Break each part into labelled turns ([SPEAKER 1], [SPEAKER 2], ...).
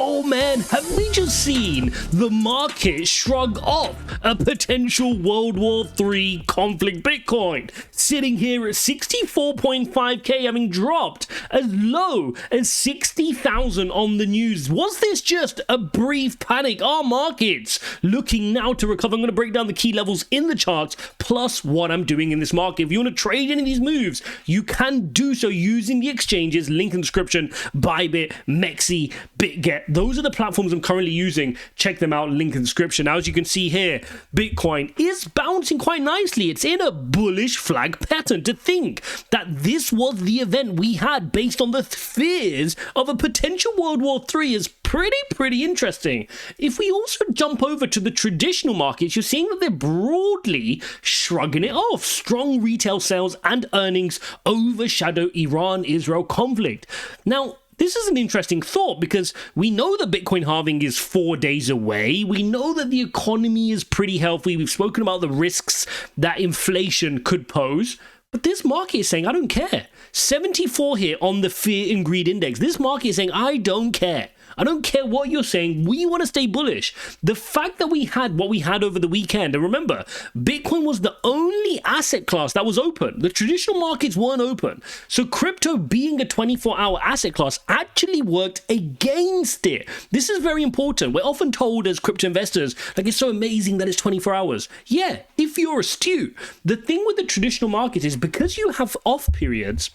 [SPEAKER 1] Oh man, have we just seen the market shrug off a potential World War III conflict Bitcoin? Sitting here at 64.5k, having dropped as low as 60,000 on the news. Was this just a brief panic? Are markets looking now to recover? I'm going to break down the key levels in the charts, plus what I'm doing in this market. If you want to trade any of these moves, you can do so using the exchanges, link in the description, Bybit, Mexi, BitGet. Those are the platforms I'm currently using. Check them out, link in the description. Now, as you can see here, Bitcoin is bouncing quite nicely. It's in a bullish flag pattern. To think that this was the event we had based on the fears of a potential World War III is pretty interesting. If we also jump over to the traditional markets, you're seeing that they're broadly shrugging it off. Strong retail sales and earnings overshadow Iran-Israel conflict. Now, this is an interesting thought because we know that Bitcoin halving is 4 days away. We know that the economy is pretty healthy. We've spoken about the risks that inflation could pose. But this market is saying, I don't care. 74 here on the Fear and Greed Index. This market is saying, I don't care. I don't care what you're saying. We want to stay bullish. The fact that we had what we had over the weekend, and remember, Bitcoin was the only asset class that was open. The traditional markets weren't open. So crypto being a 24-hour asset class actually worked against it. This is very important. We're often told as crypto investors, like, it's so amazing that it's 24 hours. Yeah, if you're astute. The thing with the traditional market is because you have off periods,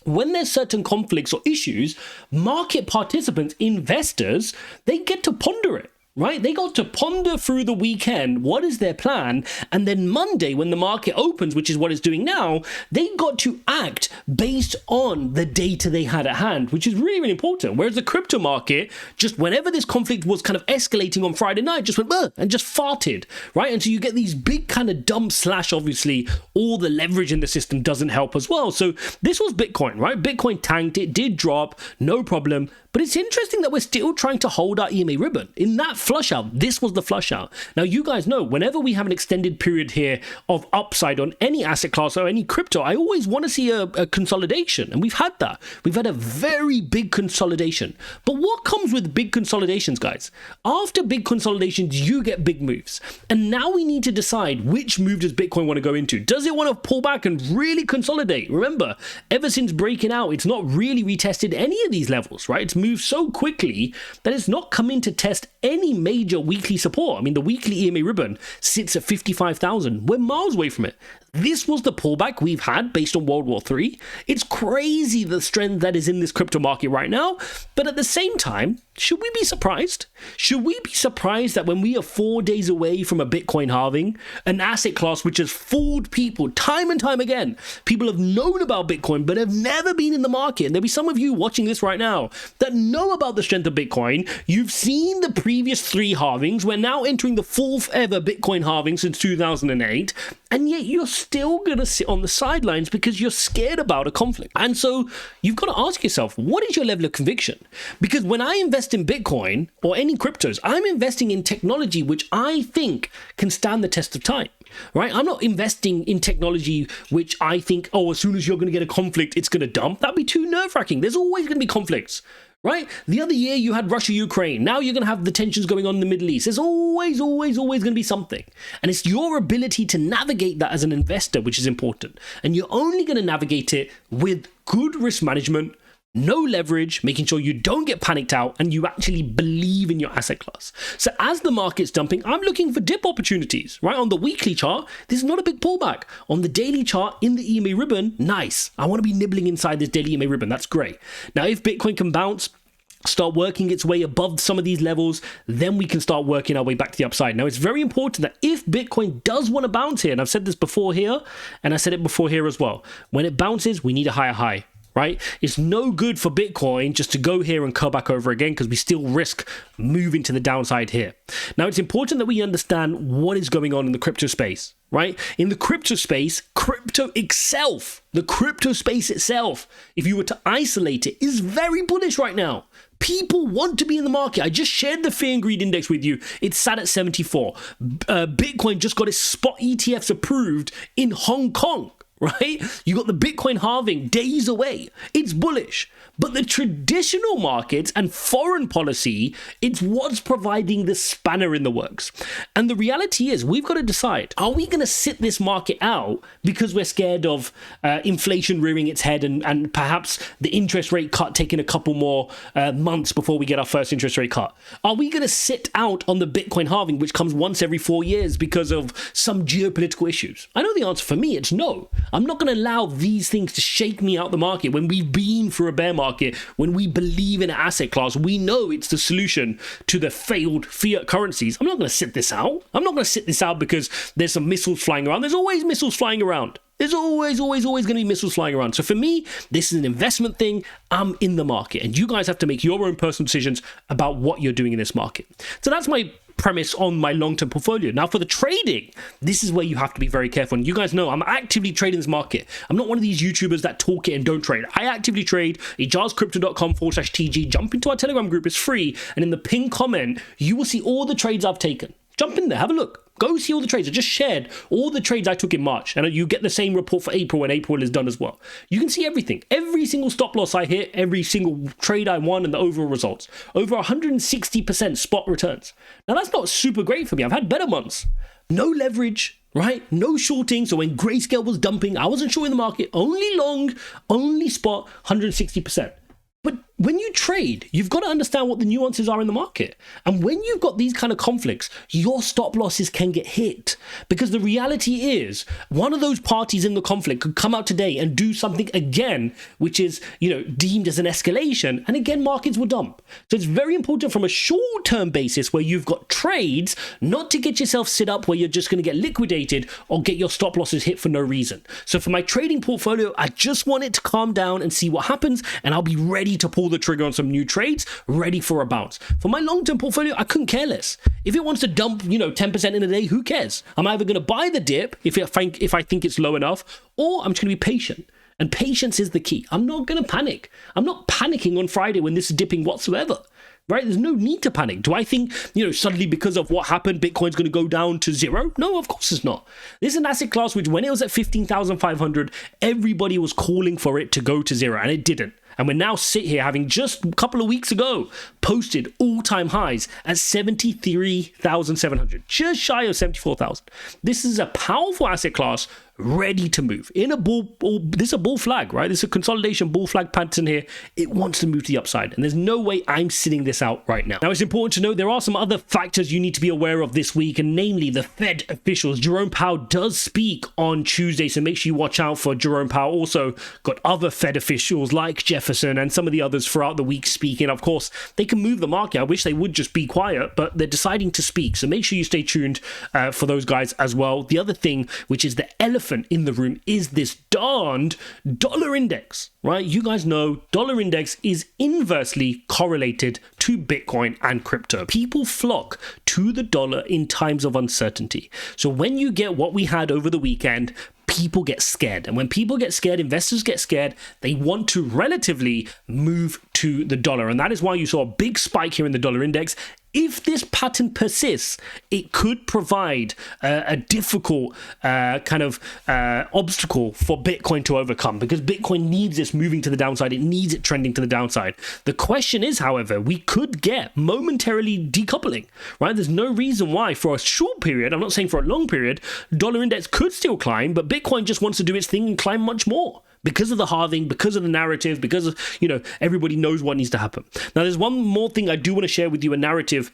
[SPEAKER 1] when there's certain conflicts or issues, market participants, investors, they get to ponder it, right? They got to ponder through the weekend, what is their plan? And then Monday, when the market opens, which is what it's doing now, they got to act based on the data they had at hand, which is really important. Whereas the crypto market, just whenever this conflict was kind of escalating on Friday night, just went, and just farted, right? And so you get these big kind of dumps, obviously, all the leverage in the system doesn't help as well. So this was Bitcoin, right? Bitcoin tanked, it did drop, no problem. But it's interesting that we're still trying to hold our EMA ribbon. In that flush out, this was the flush out. Now, you guys know, whenever we have an extended period here of upside on any asset class or any crypto, I always want to see a consolidation. And we've had that. We've had a very big consolidation. But what comes with big consolidations, guys? After big consolidations, you get big moves. And now we need to decide which move does Bitcoin want to go into. Does it want to pull back and really consolidate? Remember, ever since breaking out, it's not really retested any of these levels, right? It's moved so quickly that it's not come in to test any major weekly support. I mean, the weekly EMA ribbon sits at 55,000. We're miles away from it. This was the pullback we've had based on World War III. It's crazy the strength that is in this crypto market right now. But at the same time, should we be surprised? Should we be surprised that when we are 4 days away from a Bitcoin halving, an asset class which has fooled people time and time again, people have known about Bitcoin but have never been in the market. And there'll be some of you watching this right now that know about the strength of Bitcoin. You've seen the previous 3 halvings. We're now entering the 4th ever Bitcoin halving since 2008. And yet you're still going to sit on the sidelines because you're scared about a conflict. And so you've got to ask yourself, what is your level of conviction? Because when I invest in Bitcoin or any cryptos, I'm investing in technology which I think can stand the test of time, right? I'm not investing in technology which I think, oh, as soon as you're going to get a conflict, it's going to dump. That'd be too nerve-wracking. There's always going to be conflicts. Right? The other year you had Russia-Ukraine. Now you're going to have the tensions going on in the Middle East. There's always going to be something. And it's your ability to navigate that as an investor, which is important. And you're only going to navigate it with good risk management, no leverage, making sure you don't get panicked out and you actually believe in your asset class. So as the market's dumping, I'm looking for dip opportunities, right? On the weekly chart, this is not a big pullback. On the daily chart, in the EMA ribbon, nice. I want to be nibbling inside this daily EMA ribbon. That's great. Now, if Bitcoin can bounce, start working its way above some of these levels, then we can start working our way back to the upside. Now, it's very important that if Bitcoin does want to bounce here, and I've said this before here, and I said it before here as well, when it bounces, we need a higher high. Right? It's no good for Bitcoin just to go here and come back over again because we still risk moving to the downside here. Now, it's important that we understand what is going on in the crypto space, right? In the crypto space, the crypto space itself, if you were to isolate it, is very bullish right now. People want to be in the market. I just shared the Fear and Greed Index with you. It's sat at 74. Bitcoin just got its spot ETFs approved in Hong Kong. right? You got the Bitcoin halving days away. It's bullish. But the traditional markets and foreign policy, it's what's providing the spanner in the works. And the reality is, we've got to decide, are we going to sit this market out because we're scared of inflation rearing its head and perhaps the interest rate cut taking a couple more months before we get our first interest rate cut? Are we going to sit out on the Bitcoin halving, which comes once every 4 years because of some geopolitical issues? I know the answer for me, it's no. I'm not going to allow these things to shake me out the market when we've been through a bear market, when we believe in an asset class. We know it's the solution to the failed fiat currencies. I'm not going to sit this out. I'm not going to sit this out because there's some missiles flying around. There's always missiles flying around. There's always going to be missiles flying around. So for me, this is an investment thing. I'm in the market, and you guys have to make your own personal decisions about what you're doing in this market. So that's my premise on my long-term portfolio. Now for the trading, this is where you have to be very careful. And you guys know I'm actively trading this market. I'm not one of these YouTubers that talk it and don't trade. I actively trade. ijazcrypto.com/TG. Jump into our Telegram group. It's free. And in the pinned comment, you will see all the trades I've taken. Jump in there, have a look. Go see all the trades. I just shared all the trades I took in March, and you get the same report for April when April is done as well. You can see everything. Every single stop loss I hit, every single trade I won, and the overall results. Over 160% spot returns. Now that's not super great for me. I've had better months. No leverage, right? No shorting. So when Grayscale was dumping, I wasn't short in the market. Only long, only spot, 160%. But when you trade, you've got to understand what the nuances are in the market. And when you've got these kind of conflicts, your stop losses can get hit. Because the reality is, one of those parties in the conflict could come out today and do something again, which is, deemed as an escalation. And again, markets will dump. So it's very important from a short-term basis where you've got trades, not to get yourself set up where you're just going to get liquidated or get your stop losses hit for no reason. So for my trading portfolio, I just want it to calm down and see what happens. And I'll be ready to pull the trigger on some new trades, ready for a bounce. For my long-term portfolio, I couldn't care less. If it wants to dump, 10% in a day, who cares? I'm either going to buy the dip if I think it's low enough, or I'm just going to be patient. And patience is the key. I'm not going to panic. I'm not panicking on Friday when this is dipping whatsoever. Right? There's no need to panic. Do I think, suddenly because of what happened, Bitcoin's going to go down to zero? No, of course it's not. This is an asset class which, when it was at 15,500, everybody was calling for it to go to zero, and it didn't. And we're now sit here having just a couple of weeks ago posted all-time highs at 73,700, just shy of 74,000. This is a powerful asset class ready to move. In a this is a bull flag, right? This is a consolidation bull flag pattern here. It wants to move to the upside, and there's no way I'm sitting this out right now. Now, it's important to note there are some other factors you need to be aware of this week, and namely the Fed officials. Jerome Powell does speak on Tuesday, so make sure you watch out for Jerome Powell. Also got other Fed officials like Jefferson and some of the others throughout the week speaking. Of course, they can move the market. I wish they would just be quiet, but they're deciding to speak, so make sure you stay tuned for those guys as well. The other thing, which is the elephant in the room, is this darned dollar index, right? You guys know dollar index is inversely correlated to Bitcoin and crypto. People flock to the dollar in times of uncertainty. So when you get what we had over the weekend, people get scared. And when people get scared, investors get scared, they want to relatively move to the dollar. And that is why you saw a big spike here in the dollar index. If this pattern persists, it could provide a difficult obstacle for Bitcoin to overcome, because Bitcoin needs this moving to the downside. It needs it trending to the downside. The question is, however, we could get momentarily decoupling, right? There's no reason why for a short period, I'm not saying for a long period, dollar index could still climb, but Bitcoin just wants to do its thing and climb much more. Because of the halving, because of the narrative, because of, everybody knows what needs to happen. Now, there's one more thing I do want to share with you, a narrative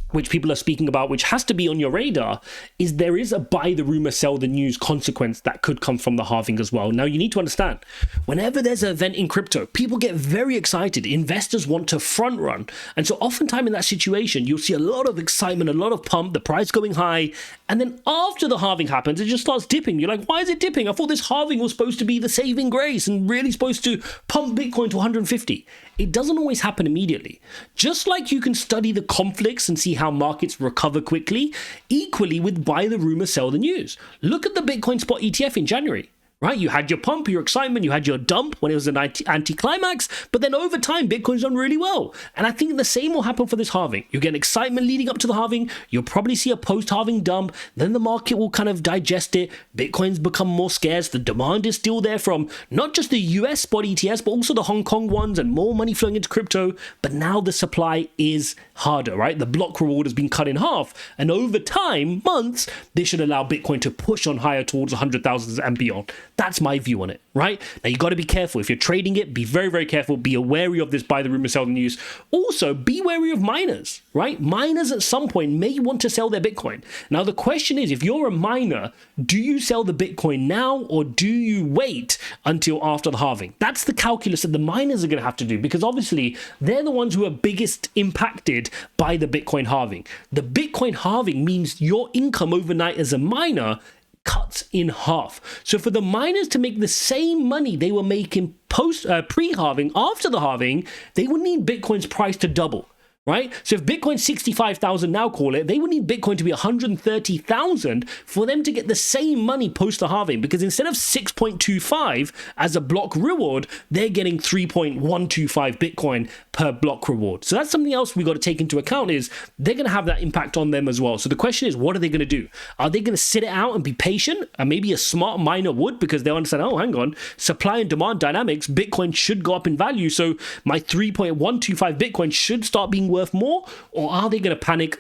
[SPEAKER 1] which people are speaking about, which has to be on your radar, is there is a buy the rumor, sell the news consequence that could come from the halving as well. Now, you need to understand, whenever there's an event in crypto, people get very excited. Investors want to front run. And so oftentimes in that situation, you'll see a lot of excitement, a lot of pump, the price going high. And then after the halving happens, it just starts dipping. You're like, why is it dipping? I thought this halving was supposed to be the saving grace and really supposed to pump Bitcoin to 150. It doesn't always happen immediately. Just like you can study the conflicts and see how markets recover quickly, equally with buy the rumor, sell the news. Look at the Bitcoin spot ETF in January. right? You had your pump, your excitement, you had your dump when it was an anti-climax, but then over time, Bitcoin's done really well. And I think the same will happen for this halving. You get excitement leading up to the halving, you'll probably see a post-halving dump, then the market will kind of digest it, Bitcoin's become more scarce, the demand is still there from not just the US spot ETFs, but also the Hong Kong ones and more money flowing into crypto, but now the supply is harder, right? The block reward has been cut in half, and over time, months, this should allow Bitcoin to push on higher towards 100,000 and beyond. That's my view on it, right? Now, you got to be careful. If you're trading it, be very, very careful. Be wary of this buy the rumor, sell the news. Also, be wary of miners, right? Miners at some point may want to sell their Bitcoin. Now, the question is, if you're a miner, do you sell the Bitcoin now or do you wait until after the halving? That's the calculus that the miners are going to have to do, because obviously they're the ones who are biggest impacted by the Bitcoin halving. The Bitcoin halving means your income overnight as a miner cuts in half. So for the miners to make the same money they were making pre-halving, after the halving, they would need Bitcoin's price to double. Right? So if Bitcoin's 65,000 now, call it, they would need Bitcoin to be 130,000 for them to get the same money post the halving, because instead of 6.25 as a block reward, they're getting 3.125 Bitcoin per block reward. So that's something else we got to take into account, is they're going to have that impact on them as well. So the question is, what are they going to do? Are they going to sit it out and be patient? And maybe a smart miner would, because they'll understand, oh, hang on, supply and demand dynamics, Bitcoin should go up in value. So my 3.125 Bitcoin should start being worth more. Or are they going to panic,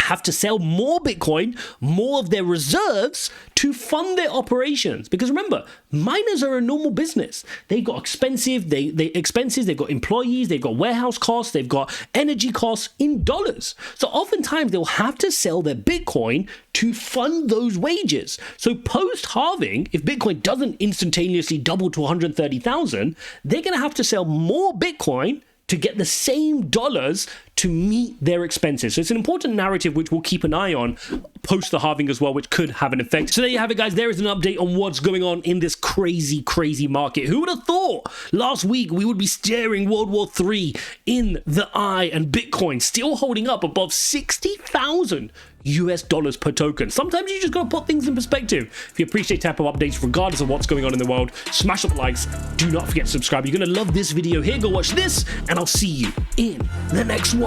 [SPEAKER 1] have to sell more Bitcoin, more of their reserves to fund their operations? Because remember, miners are a normal business. They've got expenses, they've got employees, they've got warehouse costs, they've got energy costs in dollars. So oftentimes they'll have to sell their Bitcoin to fund those wages. So post-halving, if Bitcoin doesn't instantaneously double to 130,000, they're going to have to sell more Bitcoin to get the same dollars to meet their expenses. So it's an important narrative which we'll keep an eye on post the halving as well, which could have an effect. So there you have it, guys. There is an update on what's going on in this crazy, crazy market. Who would have thought last week we would be staring World War III in the eye, and Bitcoin still holding up above 60,000 US dollars per token. Sometimes you just gotta put things in perspective. If you appreciate type of updates, regardless of what's going on in the world, smash up the likes. Do not forget to subscribe. You're gonna love this video here. Go watch this, and I'll see you in the next one.